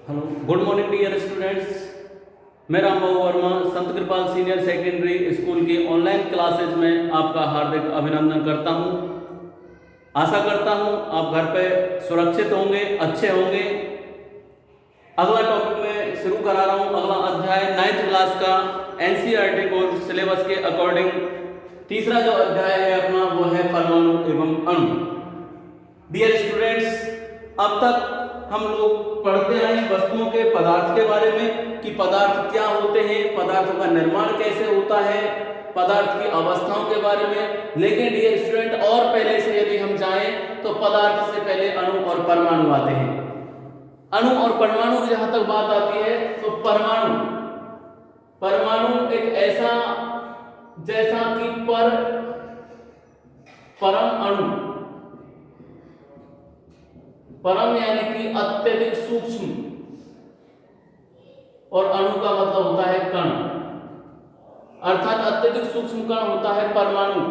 Hello, good morning dear students. मैं Rambabu Verma Sant Kripal senior secondary school की online classes में आपका हार्दिक अभिनंदन करता हूं। आशा करता हूं आप घर पे सुरक्षित होंगे, अच्छे होंगे। अगला टॉपिक मैं शुरू करा रहा हूं। अगला अध्याय 9th क्लास का एनसीईआरटी कोर्स सिलेबस के अकॉर्डिंग तीसरा जो अध्याय है अपना वो है परमाणु एवं अणु। डियर स्टूडेंट्स, अब तक हम लोग पढ़ते आए वस्तुओं के पदार्थ के बारे में कि पदार्थ क्या होते हैं, पदार्थों का निर्माण कैसे होता है, पदार्थ की अवस्थाओं के बारे में। लेकिन डियर स्टूडेंट, और पहले से यदि हम जाएं तो पदार्थ से पहले अणु और परमाणु आते हैं। अणु और परमाणु की जहां तक बात आती है तो परमाणु एक ऐसा जैसा कि परम अणु, परम यानी कि अत्यधिक सूक्ष्म, और अणु का मतलब होता है कण, अर्थात अत्यधिक सूक्ष्म कण होता है परमाणु।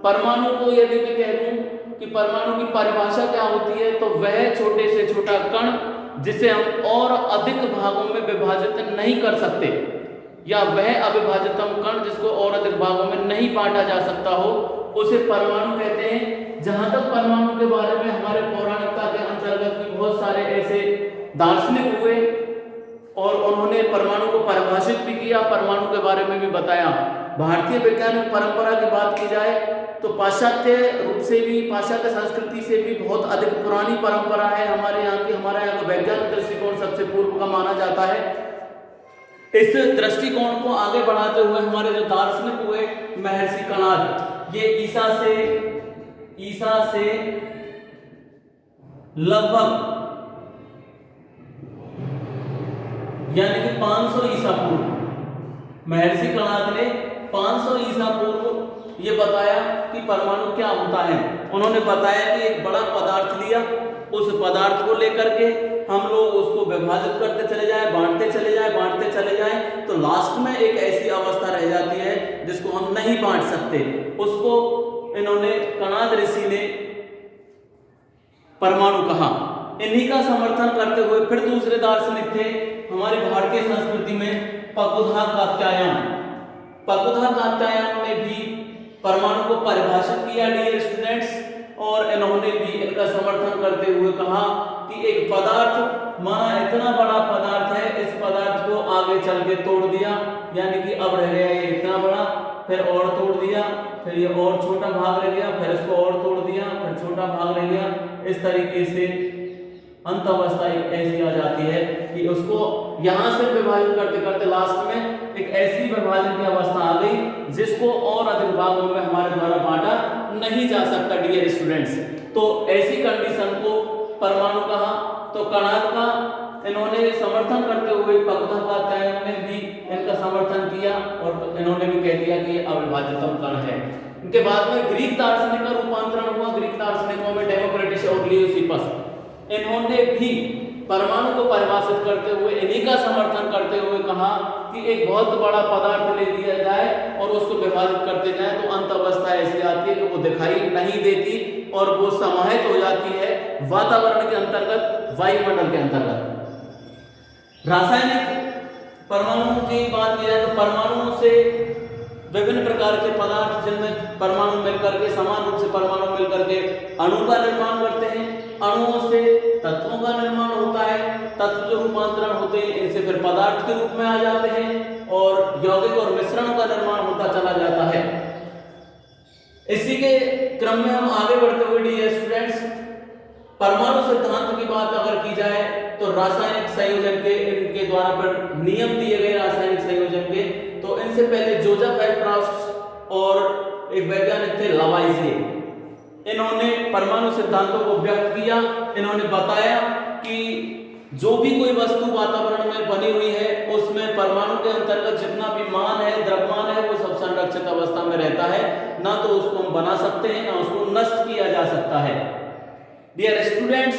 परमाणु को यदि मैं कह दूं कि परमाणु की परिभाषा क्या होती है तो वह छोटे से छोटा कण जिसे हम और अधिक भागों में विभाजित नहीं कर सकते, या वह अविभाजितम कण जिसको और अधिक भागों में नहीं बांटा जा सकता हो, उसे परमाणु कहते हैं। जहां तक परमाणु के बारे में हमारे पौराणिकता के अंतर्गत भी बहुत सारे ऐसे दार्शनिक हुए और उन्होंने परमाणु को परिभाषित भी किया, परमाणु के बारे में भी बताया। भारतीय वैज्ञानिक परंपरा की बात की जाए तो पाश्चात्य रूप से भी, पाश्चात्य संस्कृति से भी बहुत अधिक पुरानी परंपरा है हमारे यहाँ की। हमारे यहाँ का वैज्ञानिक दृष्टिकोण सबसे पूर्व का माना जाता है। इस दृष्टिकोण को आगे बढ़ाते हुए हमारे जो दार्शनिक हुए महर्षि कणाद, ये ईसा से लगभग यानी कि 500 ईसा पूर्व महर्षि कणाद ने 500 ईसा पूर्व ये बताया कि परमाणु क्या होता है। उन्होंने बताया कि एक बड़ा पदार्थ लिया, उस पदार्थ को लेकर के हम लोग उसको विभाजित करते चले जाएं, बांटते चले जाएं, तो लास्ट में एक ऐसी अवस्था रह जाती है जिसको हम नहीं बांट सकते। उसको इन्होंने, कणाद ऋषि ने परमाणु कहा। इन्हीं का समर्थन करते हुए फिर दूसरे दार्शनिक थे हमारी भारतीय संस्कृति में पकुधा कात्यायन ने भी परमाणु को परिभाषित किया डियर स्टूडेंट्स, और इन्होंने भी इनका समर्थन करते हुए कहा कि एक पदार्थ माना इतना बड़ा पदार्थ है, इस पदार्थ को आगे चल के तोड़ दिया, यानी कि अब रह गया ये इतना बड़ा, फिर और तोड़ दिया, फिर ये और छोटा भाग रह गया, फिर इसको और तोड़ दिया, फिर छोटा भाग रह गया। इस तरीके से अंत अवस्था एक ऐसी आ जाती है कि उसको यहां से विभाजन करते करते लास्ट में एक ऐसी विभाजन की अवस्था आ गई जिसको और अधिक भागों में हमारे द्वारा बांटा नहीं जा सकता डियर स्टूडेंट्स। तो ऐसी कंडीशन को परमाणु कहा। तो कणाद का इन्होंने समर्थन करते हुए पकुधा कात्यायन ने भी इनका समर्थन किया और इन्होंने भी कह दिया कि अविभाजितम कण है। इनके बाद में ग्रीक दार्शनिक का रूपांतरण हुआ। ग्रीक दार्शनिकों में डेमोक्रिटस और लियोसिपस, इन्होंने भी परमाणु को परिभाषित करते हुए, इन्हीं का समर्थन करते हुए कहा कि एक बहुत बड़ा पदार्थ ले लिया जाए और उसको विभाजित करते जाए तो अंत अवस्था ऐसी आती है कि वो दिखाई नहीं देती और वो समाहित हो जाती है वातावरण के अंतर्गत, वायुमंडल के अंतर्गत। रासायनिक परमाणु की बात की जाए तो परमाणुओं से विभिन्न प्रकार के पदार्थ, जिनमें परमाणु मिलकर के, समान रूप से परमाणु मिलकर के अणु का निर्माण करते हैं। अणुओं से तत्वों का निर्माण होता है, तत्व जो रूपांतरण होते हैं इनसे फिर पदार्थ के रूप में आ जाते हैं और यौगिक और मिश्रण का निर्माण होता चला जाता है। इसी के क्रम में हम आगे बढ़ते हुए डियर स्टूडेंट्स, परमाणु सिद्धांत की बात अगर की जाए तो रासायनिक संयोजन के, इनके द्वारा पर नियम दिए गए रासायनिक संयोजन के, तो इनसे पहले जोसेफ वेलप्राउस्ट और एक वैज्ञानिक थे लावाइजिए, इन्होंने परमाणु सिद्धांतों को व्यक्त किया। इन्होंने बताया कि जो भी कोई वस्तु वातावरण में बनी हुई है उसमें परमाणु के अंतर्गत जितना भी मान है, द्रव्यमान है, वो सब संरक्षित अवस्था में रहता है, ना तो उसको हम बना सकते हैं ना उसको नष्ट किया जा सकता है। डियर स्टूडेंट्स,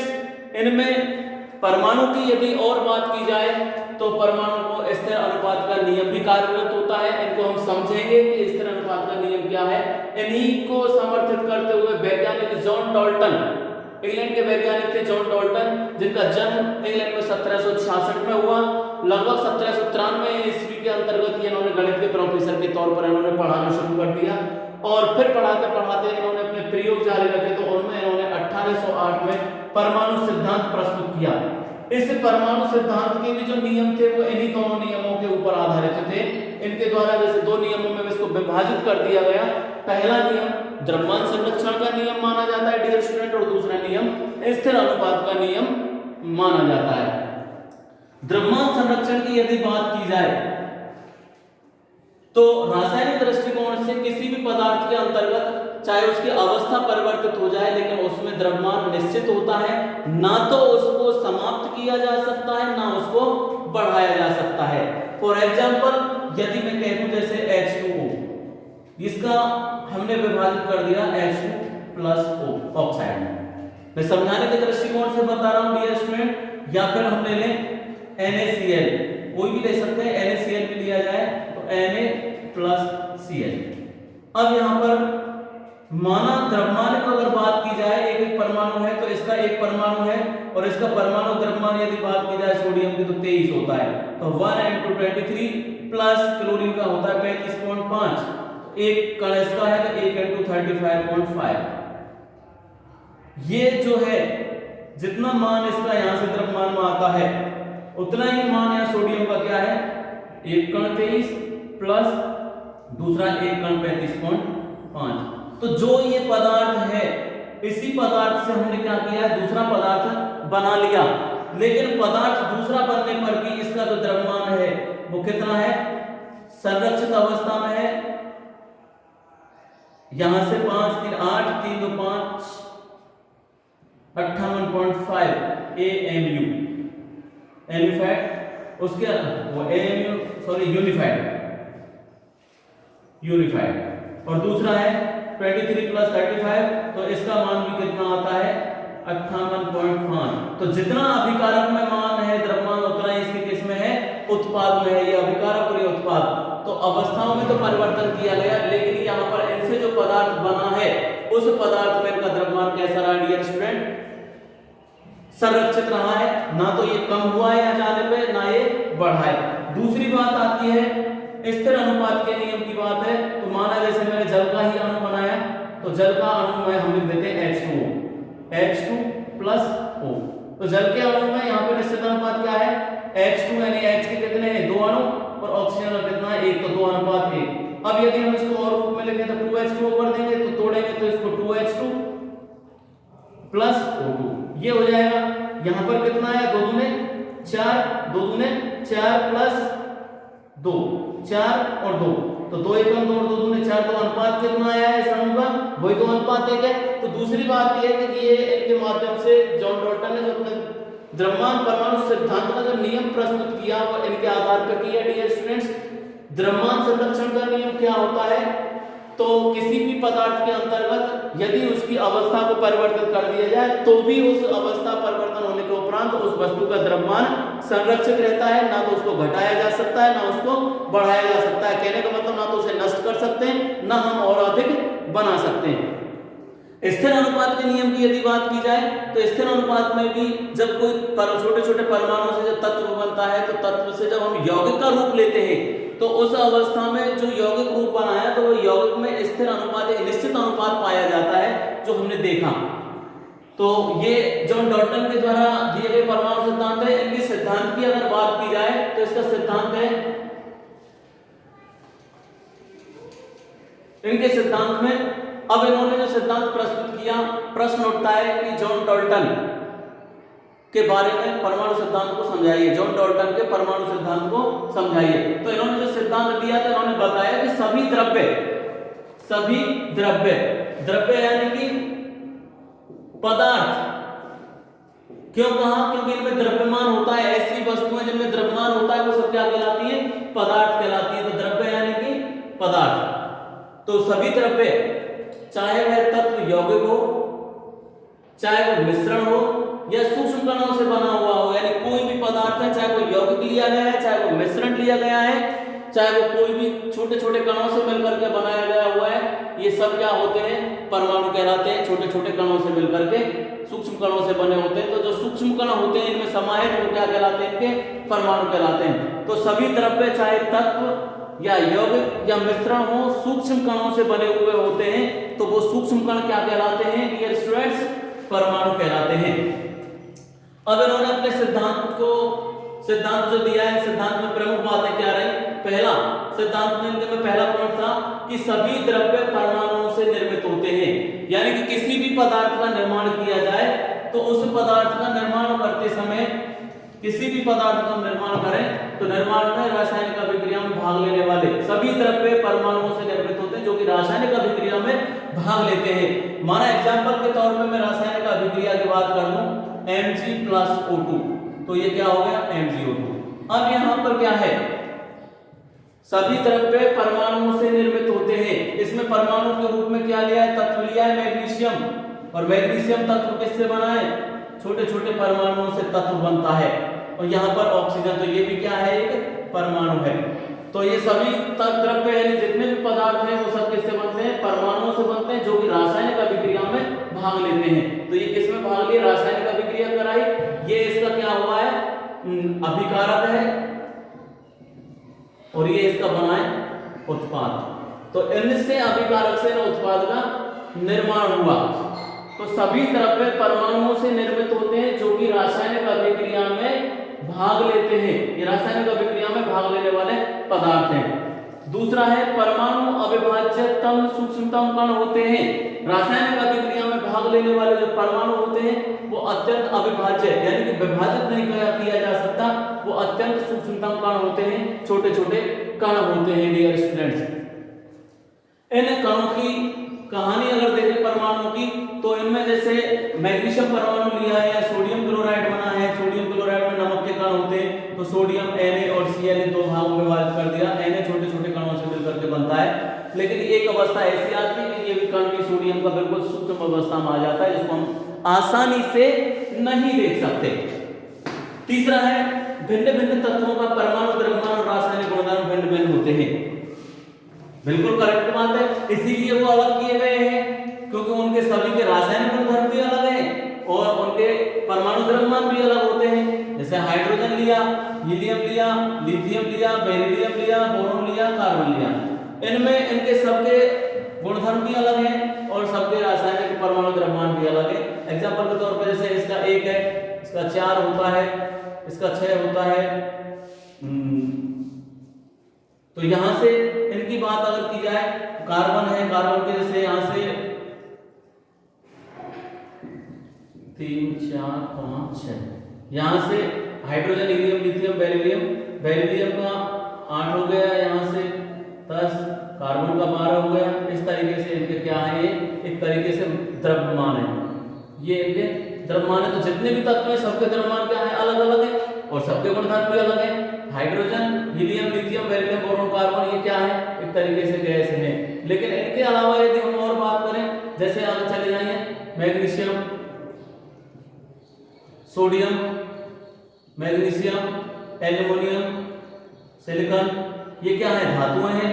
इनमें परमाणु की यदि और बात की जाए तो परमाणु को स्थिर अनुपात का नियम भी कार्यरत होता है। इनको हम समझेंगे कि स्थिर अनुपात का नियम क्या है। इन्हीं को समर्थित करते हुए वैज्ञानिक जॉन डाल्टन इंग्लैंड के वैज्ञानिक थे जॉन डॉल्टन, जिनका जन्म इंग्लैंड में 1766 में हुआ। लगभग 1793 ईस्वी के अंतर्गत ये इन्होंने गणित के प्रोफेसर के तौर पर इन्होंने पढ़ाना शुरू कर दिया और फिर पढ़ाते पढ़ाते इन्होंने अपने प्रयोग जारी रखे, तो उनमें इन्होंने 1808 में परमाणु सिद्धांत प्रस्तुत किया। इस परमाणु सिद्धांत के भी जो नियम थे वो इन्हीं दोनों नियमों के ऊपर आधारित थे। इनके द्वारा जैसे दो नियमों में इसको विभाजित कर दिया गया। पहला नियम द्रव्यमान संरक्षण का नियम माना जाता है डियर स्टूडेंट, और दूसरा नियम स्थिर अनुपात का नियम माना जाता है। द्रव्यमान संरक्षण की यदि बात की जाए तो रासायनिक दृष्टिकोण से किसी भी पदार्थ के अंतर्गत चाहे उसकी अवस्था परिवर्तित हो जाए, लेकिन उसमें द्रव्यमान निश्चित होता है। ना तो उसको समाप्त किया जा सकता है, ना उसको बढ़ाया जा सकता है। फॉर एग्जाम्पल, यदि मैं कहूं जैसे H2O, इसका हमने विभाजित कर दिया H2+ ऑक्साइड। मैं समझाने के दृष्टिकोण से बता रहा हूं डियर स्टूडेंट। या फिर हम ले लें NaCl, कोई भी ले सकते हैं, NaCl भी लिया जाए तो Na+Cl। अब यहां पर माना द्रव्यमान की अगर बात की जाए, एक परमाणु है तो इसका एक परमाणु है और इसका परमाणु द्रव्यमान यदि बात की जाए सोडियम की तो 23 होता है, तो 1×23 प्लस क्लोरीन का होता है 35.5। एक कण इसका है तो 1×35.5। ये जो है जितना मान इसका यहां से द्रव्यमान में आता है उतना ही मान यहां सोडियम का क्या है, एक कण 23 प्लस दूसरा एक कण 35.5। तो जो ये पदार्थ है, इसी पदार्थ से हमने क्या किया है, दूसरा पदार्थ बना लिया। लेकिन पदार्थ दूसरा बनने पर भी इसका जो द्रव्यमान है वो कितना है, संरक्षित अवस्था में है। यहां से 5 3 8 3 2 5 58.5 AMU एमिफाइड, उसके वो AMU सॉरी यूनिफाइड और दूसरा है 23 + 35, तो इसका मान भी कितना आता है 58.5। तो जितना अभिकारक में मान है द्रव्यमान उतना ही इसके किस में है, उत्पाद में है। ये अभिकारक और ये उत्पाद, तो अवस्थाओं में तो परिवर्तन किया गया, लेकिन यहाँ पर इनसे जो पदार्थ बना है उस पदार्थ में इनका द्रव्यमान कैसा रहा डियर स्टूडेंट, संरक्षित रहा है। ना तो ये कम हुआ है यहाँ जाने पे, ना ये बढ़ा है। दूसरी बात आती है स्थिर अनुपात के नियम की बात है। तो माना जैसे मैंने जल का ही अणु बनाया, तो जल का अणु में हम लिख देते हैं H2O। तो जल के अणु में यहाँ पे निश्चित अनुपात क्या है, H2 यानी H के कितने हैं, 2 अणु, और ऑक्सीजन का कितना है, 1, तो 2:1। अब यदि हम इसको और रूप में लिखें तो 2H2O कर देंगे, तो तोड़ेंगे तो इसको 2H2 + O2 ये हो जाएगा। यहाँ पर कितना है, 2 दूने 4, 2 दूने 4 + 2 4 और 2, तो 2 × 2 और 2 दूने 4, तो अनुपात कितना आया है इस अणु का, वही 2:1 है। तो दूसरी बात यह है कि ये इनके माध्यम से जॉन डॉल्टन ने जो अपने द्रव्यमान परमाणु सिद्धांत का जो नियम प्रस्तुत किया वो इनके आधार पर किया डियर स्टूडेंट्स। द्रव्यमान संरक्षण का नियम क्या होता है, तो किसी भी पदार्थ के अंतर्गत यदि उसकी अवस्था को परिवर्तित कर दिया जाए तो भी उस अवस्था परिवर्तन होने के उपरांत उस वस्तु का द्रव्यमान संरक्षित रहता है। ना तो उसको घटाया जा सकता है, ना उसको बढ़ाया जा सकता है। कहने का मतलब ना तो उसे नष्ट कर सकते हैं, ना हम और अधिक बना सकते हैं। स्थिर अनुपात के नियम की यदि बात की जाए तो स्थिर अनुपात में भी जब कोई छोटे छोटे परमाणु से जब तत्व बनता है, तो तत्व से जब हम यौगिक का रूप लेते हैं तो उस अवस्था में जो यौगिक रूप बना है तो वो यौगिक में स्थिर अनुपात एक निश्चित अनुपात पाया जाता है, जो हमने देखा। तो ये जॉन डॉल्टन के द्वारा दिए गए परमाणु सिद्धांत है। इनके सिद्धांत की अगर बात की जाए तो इसका सिद्धांत है, इनके सिद्धांत में अब इन्होंने जो सिद्धांत प्रस्तुत किया, प्रश्न उठता है कि जॉन डॉल्टन के बारे में परमाणु सिद्धांत को समझाइए, जॉन डॉल्टन के परमाणु सिद्धांत को समझाइए। तो इन्होंने जो सिद्धांत दिया था इन्होंने बताया कि सभी द्रव्य यानी कि पदार्थ, क्यों कहा, क्योंकि इनमें द्रव्यमान होता है। ऐसी वस्तुएं जिनमें द्रव्यमान होता है वो सब क्या कहलाती है, पदार्थ कहलाती है। तो द्रव्य यानी कि पदार्थ, तो सभी द्रव्य चाहे वह तत्व यौगिक हो, चाहे वो मिश्रण हो या सूक्ष्म कणों से बना हुआ हो, यानी कोई भी पदार्थ है, चाहे वो यौगिक लिया गया है, चाहे वो मिश्रण लिया गया है, चाहे वो कोई भी छोटे छोटे कणों से मिलकर के बनाया गया हुआ है, ये सब क्या होते हैं, परमाणु कहलाते हैं। छोटे छोटे कणों से मिलकर के सूक्ष्म कणों से बने होते हैं। तो जो सूक्ष्म कण होते हैं इनमें समाहित वो क्या कहलाते हैं, इनके परमाणु कहलाते हैं। तो सभी द्रव्य चाहे तत्व या यौगिक या मिश्रण हो सूक्ष्म कणों से बने हुए होते हैं, तो वो सूक्ष्म कण क्या कहलाते हैं डियर स्टूडेंट्स, परमाणु कहलाते हैं। अब इन्होंने अपने सिद्धांत जो दिया है, सिद्धांत में प्रमुख बातें क्या रही। पहला सिद्धांत में इनके में पहला पॉइंट था कि सभी द्रव्य परमाणुओं से निर्मित होते हैं, यानी कि किसी भी पदार्थ का निर्माण किया जाए तो उस पदार्थ का निर्माण करते समय, किसी भी पदार्थ का निर्माण करें तो निर्माण में रासायनिक अभिक्रिया में भाग लेने वाले सभी द्रव्य परमाणुओं से निर्मित होते हैं, जो कि रासायनिक अभिक्रिया में भाग लेते हैं। माना एग्जांपल के तौर पे मैं रासायनिक अभिक्रिया की बात कर दूं, Mg+O2, तो ये क्या हो गया MgO2। अब यहां पर क्या है, सभी द्रव्य परमाणुओं से निर्मित होते हैं। इसमें परमाणु के रूप में क्या लिया है, तत्व लिया है मैग्नीशियम, और मैग्नीशियम तत्व किससे बना है, छोटे छोटे परमाणुओं से तत्व बनता है। और यहाँ पर ऑक्सीजन, तो ये भी क्या है, एक परमाणु है। तो ये सभी द्रव्य यानी जितने भी पदार्थ हैं वो सब किससे बनते हैं, परमाणुओं से बनते हैं, जो कि रासायनिक अभिक्रिया में भाग लेते हैं। तो ये किसमें भाग लिए, रासायनिक अभिक्रिया कराई, ये इसका क्या हुआ है, अभिकारक है, और ये इसका बना है उत्पाद। तो इनसे अभिकारक से उत्पाद का निर्माण हुआ। तो सभी द्रव्य परमाणुओं से निर्मित होते हैं, जो कि रासायनिक अभिक्रिया में भाग लेते हैं। ये रासायनिक अभिक्रिया में भाग लेने वाले पदार्थ हैं। दूसरा है परमाणु अविभाज्यतम सूक्ष्मतम कण होते हैं। रासायनिक अभिक्रिया में भाग लेने वाले जो परमाणु होते हैं वो अत्यंत अविभाज्य, यानी कि विभाजित नहीं किया जा सकता, वो अत्यंत सूक्ष्मतम कण होते हैं, छोटे छोटे कण होते हैं डियर स्टूडेंट्स। इन कणों की कहानी अगर देखें परमाणुओं की, तो इनमें जैसे मैग्नीशियम परमाणु लिया है या सोडियम क्लोराइड बना है, सोडियम क्लोराइड में नमक के कण होते हैं, तो सोडियम Na और Cl दो भागों में विभाजित कर दिया। Na छोटे छोटे कणों से मिलकर के बनता है, लेकिन एक अवस्था ऐसी आती है कि ये भी कण भी सोडियम का बिल्कुल सूक्ष्म अवस्था में आ जाता है, जिसको हम आसानी से नहीं देख सकते। तीसरा है भिन्न भिन्न तत्वों का परमाणु द्रव्यमान और रासायनिक गुणधर्म भिन्न भिन्न होते हैं। बिल्कुल करेक्ट बात है, इसीलिए वो अलग किए गए हैं, क्योंकि उनके सभी के रासायनिक गुणधर्म भी अलग हैं और उनके परमाणु द्रव्यमान भी अलग होते हैं। जैसे हाइड्रोजन लिया, हीलियम लिया, लिथियम लिया, बेरिलियम लिया, बोरॉन लिया, कार्बन लिया, इनमें इनके सबके गुणधर्म भी अलग हैं और सबके रासायनिक परमाणु द्रव्यमान भी अलग है। एग्जांपल के तौर पर जैसे इसका 1 है, इसका 4 होता है, इसका 6 होता है। तो यहां से इनकी बात अगर की जाए, कार्बन है, कार्बन के जैसे यहां से 3 4 5 6, यहां से hydrogen, helium, lithium, beryllium, beryllium का 8 हो गया, यहां से 10, कार्बन का 12 हो गया। इस तरीके से इनके क्या है, ये एक तरीके से द्रव्यमान है, ये इनके द्रव्यमान है। तो जितने भी तत्व हैं सबके द्रव्यमान क्या है, अलग अलग है और सबके गुणधर्म भी अलग है। Hydrogen, helium, lithium, beryllium, boron, carbon ये क्या है, एक तरीके से गैस है। लेकिन इनके अलावा यदि हम और बात करें, जैसे आगे चले जाएंगे, magnesium, sodium, magnesium, aluminium, silicon, ये क्या है, धातुएं हैं।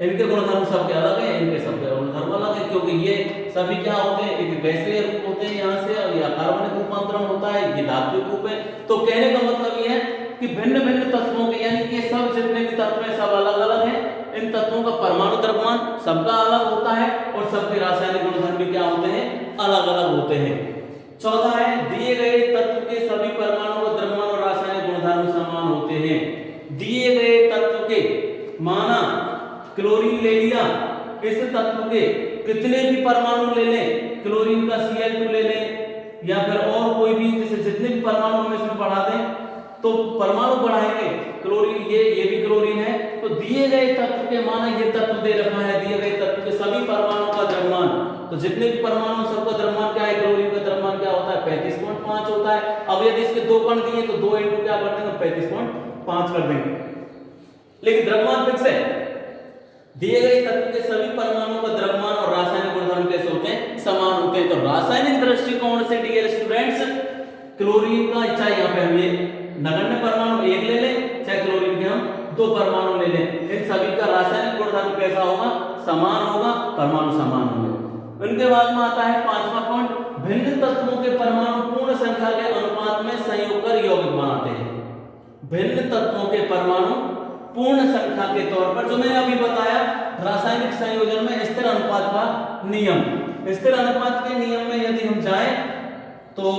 इनके गुणधर्म सबके अलग हैं, इनके सबके गुणधर्म अलग है, क्योंकि ये सभी क्या होते हैं, एक गैसीय रूप होते हैं यहाँ से, और या कार्बनिक रूपांतरण होता है, ये धात्विक रूप है। तो कहने का मतलब ये है कि भिन्न भिन्न तत्वों के, यानी कि सब जितने भी तत्व हैं सब अलग अलग हैं। इन तत्वों का परमाणु द्रव्यमान सबका अलग होता है और सबके रासायनिक गुणधर्म भी क्या होते हैं, अलग अलग होते हैं। चौथा है दिए गए तत्व के सभी परमाणु का द्रव्यमान और रासायनिक गुणधर्म समान होते हैं। दिए गए तत्व के, माना क्लोरीन ले लिया, इस तत्व के कितने भी परमाणु ले लें, क्लोरीन का Cl2 ले लें या फिर और कोई भी, जैसे जितने भी परमाणु हम इसमें बढ़ा दें तो परमाणु बढ़ाएंगे, क्लोरीन ये भी क्लोरीन है। तो दिए गए तत्व के, माना ये तत्व दे रखा है, दिए गए तत्व के सभी परमाणु का द्रव्यमान, तो जितने भी परमाणु सबका द्रव्यमान क्या है, क्लोरीन का द्रव्यमान क्या होता है, 35.5 होता है। अब यदि इसके 2 कण दिए तो 2 इंटू क्या कर देंगे, 35.5 कर देंगे। लेकिन द्रव्यमान फिक्स है। दिए गए तत्व के सभी परमाणुओं का द्रव्यमान और रासायनिक गुणधर्म कैसे होते हैं, समान होते हैं। तो रासायनिक दृष्टिकोण से डियर स्टूडेंट्स, क्लोरीन का, चाहे यहाँ पे हम ये नगण्य परमाणु 1 ले लें, चाहे क्लोरीन के हम दो परमाणु ले लें, इन सभी का रासायनिक गुणधर्म कैसा होगा, समान होगा, परमाणु समान होंगे। उनके बाद में आता है पांचवा पॉइंट, भिन्न तत्वों के परमाणु पूर्ण संख्या के अनुपात में संयोग कर यौगिक बनाते हैं। भिन्न तत्वों के परमाणु पूर्ण संख्या के तौर पर, जो मैंने अभी बताया रासायनिक संयोजन में स्थिर अनुपात का नियम, स्थिर अनुपात के नियम में यदि हम जाएं तो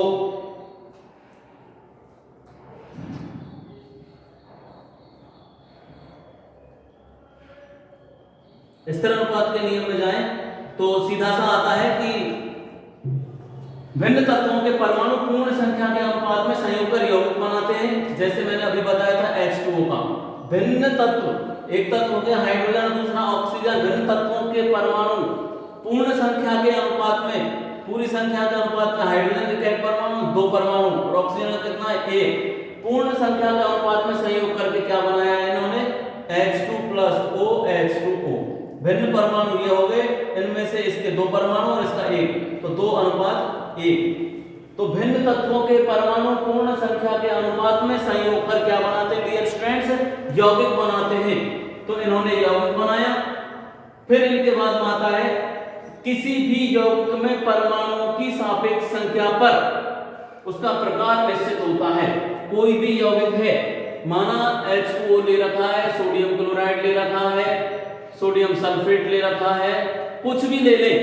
स्थिर अनुपात के नियम में जाएं तो सीधा सा आता है कि भिन्न तत्वों के परमाणु पूर्ण संख्या के अनुपात में संयोग कर यौगिक बनाते हैं। जैसे मैंने अभी बताया था H2O का भिन्न तत्व, एक तत्व हो गया हाइड्रोजन, दूसरा ऑक्सीजन, भिन्न तत्वों के परमाणु पूर्ण संख्या के अनुपात में, पूरी संख्या के अनुपात में हाइड्रोजन के कितने परमाणु, दो परमाणु, और ऑक्सीजन का कितना है, एक। पूर्ण संख्या के अनुपात में संयोग करके क्या बनाया है इन्होंने, H2+OH2O। भिन्न परमाणु ये हो गए, इनमें से इसके दो परमाणु और इसका एक, तो 2:1। तो भिन्न तत्वों के परमाणु पूर्ण संख्या के अनुपात में संयोग कर क्या बनाते हैं डियर स्टूडेंट्स, यौगिक बनाते हैं। तो इन्होंने यौगिक बनाया। फिर इनके बाद में आता है किसी भी यौगिक में परमाणुओं की सापेक्ष संख्या पर उसका प्रकार निश्चित होता है। कोई भी यौगिक है, माना H2O ले रखा है, सोडियम क्लोराइड ले रखा है, सोडियम सल्फेट ले रखा है, कुछ भी ले ले,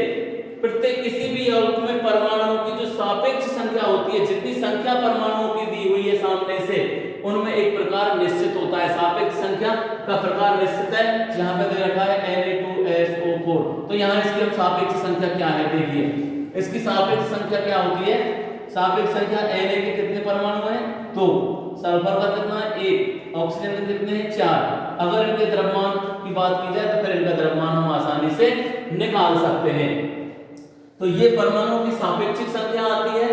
प्रत्येक किसी भी यौगिक में परमाणुओं की जो सापेक्ष संख्या होती है, जितनी संख्या परमाणुओं की दी हुई है सामने से, उनमें एक प्रकार निश्चित होता है। सापेक्ष संख्या का प्रकार निश्चित है। यहाँ पे दे रखा है Na2SO4। तो यहाँ इसकी हम सापेक्ष संख्या क्या है देखिए, इसकी सापेक्ष संख्या क्या होती है, सापेक्ष संख्या Na के कितने परमाणु हैं, 2, सल्फर का कितना है, 1, ऑक्सीजन के कितने हैं, 4। अगर इनके द्रव्यमान की बात की जाए तो फिर इनका द्रव्यमान हम आसानी से निकाल सकते हैं। तो ये परमाणुओं की सापेक्षिक संख्या आती है।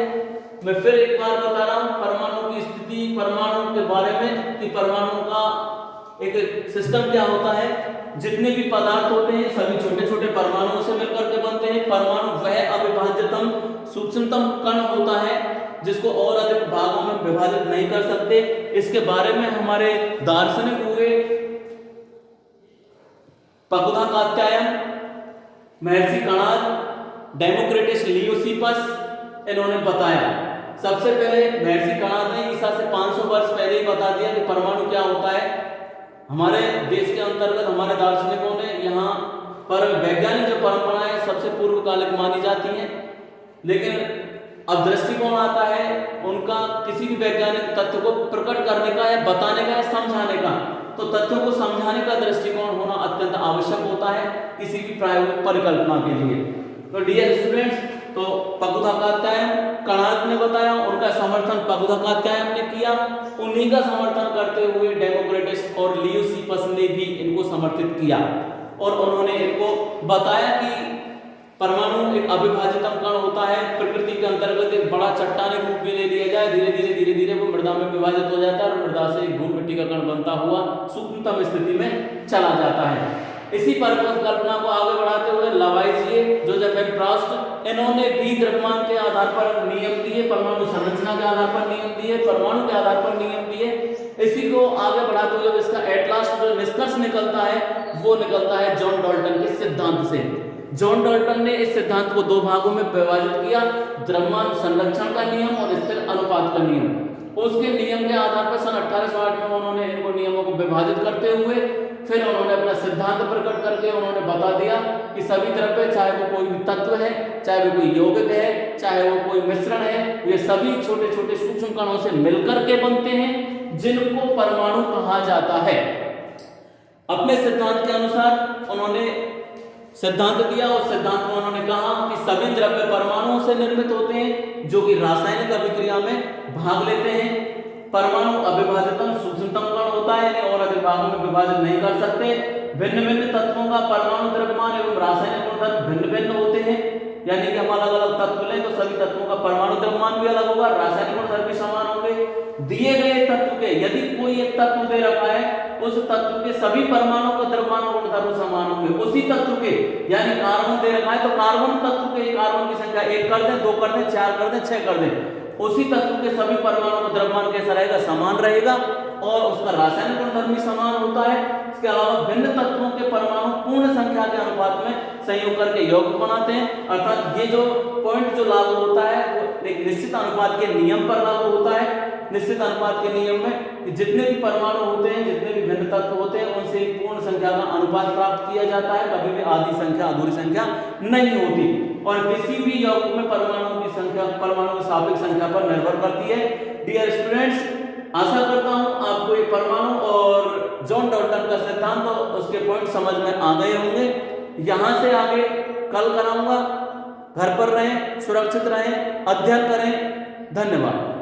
मैं फिर एक बार बता रहा हूं परमाणु की स्थिति, परमाणु के बारे में कि परमाणु का एक सिस्टम क्या होता है। जितने भी पदार्थ होते हैं सभी छोटे छोटे परमाणुओं से मिलकर के बनते हैं। परमाणु वह अविभाज्यतम सूक्ष्मतम कण होता है जिसको और अधिक भागों में विभाजित नहीं कर सकते। इसके बारे में हमारे दार्शनिक हुए पकुधा कात्यायन, महर्षि कणाद, डेमोक्रिटस लियोसिपस, इन्होंने बताया। सबसे पहले महर्षि कणाद ने ईसा से 500 वर्ष पहले ही बता दिया कि परमाणु क्या होता है। हमारे देश के अंतर्गत हमारे दार्शनिकों ने यहाँ पर वैज्ञानिक जो परंपराएं हैं सबसे पूर्वकालिक मानी जाती हैं, लेकिन अब दृष्टिकोण आता है उनका किसी भी वैज्ञानिक तथ्य को प्रकट करने का या बताने का या समझाने का। तो तथ्यों को समझाने का दृष्टिकोण होना अत्यंत आवश्यक होता है किसी भी प्रायोगिक परिकल्पना के लिए। तो डियर स्टूडेंट्स, तो पकुधा कात्यायन कणाद ने बताया, उनका समर्थन पकुधा कात्यायन ने किया। उन्हीं का समर्थन करते हुए डेमोक्रिटस और लियोसिपस ने भी इनको समर्थित किया और उन्होंने इनको बताया कि परमाणु एक अविभाजितम कण होता है। प्रकृति के अंतर्गत एक बड़ा चट्टानी रूप में ले लिया जाए, धीरे धीरे वो मृदा में विभाजित हो जाता है और मृदा से एक धूल मिट्टी का कण बनता हुआ सूक्ष्मतम स्थिति में चला जाता है। इसी परिकल्पना को आगे बढ़ाते हुए लवाइसिए, जोसेफ फ्रॉस्ट, इन्होंने भी द्रव्यमान के आधार पर नियम दिए, परमाणु संरचना के आधार पर नियम दिए, परमाणु के आधार पर नियम दिए। इसी को आगे बढ़ाते हुए इसका एट लास्ट जो निष्कर्ष निकलता है वो निकलता है जॉन डाल्टन के सिद्धांत से। जॉन डाल्टन ने इस सिद्धांत को दो भागों में विभाजित किया, द्रव्यमान संरक्षण का नियम और स्थिर अनुपात का नियम। उसके नियम के आधार पर सन 1860 में उन्होंने इनको नियमों को विभाजित करते हुए फिर उन्होंने अपना सिद्धांत प्रकट करके उन्होंने बता दिया कि सभी द्रव्य, चाहे वो कोई भी तत्व है, चाहे वो कोई यौगिक है, चाहे वो कोई मिश्रण है, ये सभी छोटे छोटे सूक्ष्म कणों से मिलकर के बनते हैं जिनको परमाणु कहा जाता है। अपने सिद्धांत के अनुसार उन्होंने सिद्धांत दिया और सिद्धांत में उन्होंने कहा कि सभी द्रव्य परमाणुओं से निर्मित होते हैं जो कि रासायनिक अभिक्रिया में भाग लेते हैं। परमाणु अविभाजितम सूक्ष्मतम कण होता है, यानी और अधिक भागों में विभाजित नहीं कर सकते। भिन्न भिन्न तत्वों का परमाणु द्रव्यमान एवं रासायनिक गुणधर्म भिन्न भिन्न होते हैं, यानी कि हम अलग अलग तत्व लें तो सभी तत्वों का परमाणु द्रव्यमान भी अलग होगा, रासायनिक गुणधर्म भी समान होंगे। दिए गए तत्व के यदि कोई एक तत्व दे रखा है, उस तत्व के सभी परमाणु का द्रव्यमान और गुणधर्म समान होंगे। उसी तत्व के, यानी कार्बन दे रखा है तो कार्बन तत्व के कार्बन की संख्या 1 कर दें, 2 कर दें, 4 कर दें, 6 कर दें, उसी तत्व के सभी परमाणुओं का द्रव्यमान कैसा रहेगा, समान रहेगा और उसका रासायनिक गुणधर्म भी समान होता है। इसके अलावा भिन्न तत्वों के परमाणु पूर्ण संख्या के अनुपात में संयोग करके यौगिक बनाते हैं। अर्थात ये जो पॉइंट जो लागू होता है वो एक निश्चित अनुपात के नियम पर लागू होता है। निश्चित अनुपात के नियम में कि जितने भी परमाणु होते हैं, जितने भी भिन्न तत्व होते हैं, उनसे पूर्ण संख्या का अनुपात प्राप्त किया जाता है। कभी भी आधी संख्या अधूरी संख्या नहीं होती और किसी भी यौगिक में परमाणुओं की संख्या परमाणु की सापेक्ष संख्या पर निर्भर करती है। डियर स्टूडेंट्स, आशा करता हूं आपको ये परमाणु और जॉन डाल्टन का सिद्धांत और उसके पॉइंट समझ में आ गए होंगे। यहां से आगे कल कराऊंगा। घर पर रहें, सुरक्षित रहें, अध्ययन करें। धन्यवाद।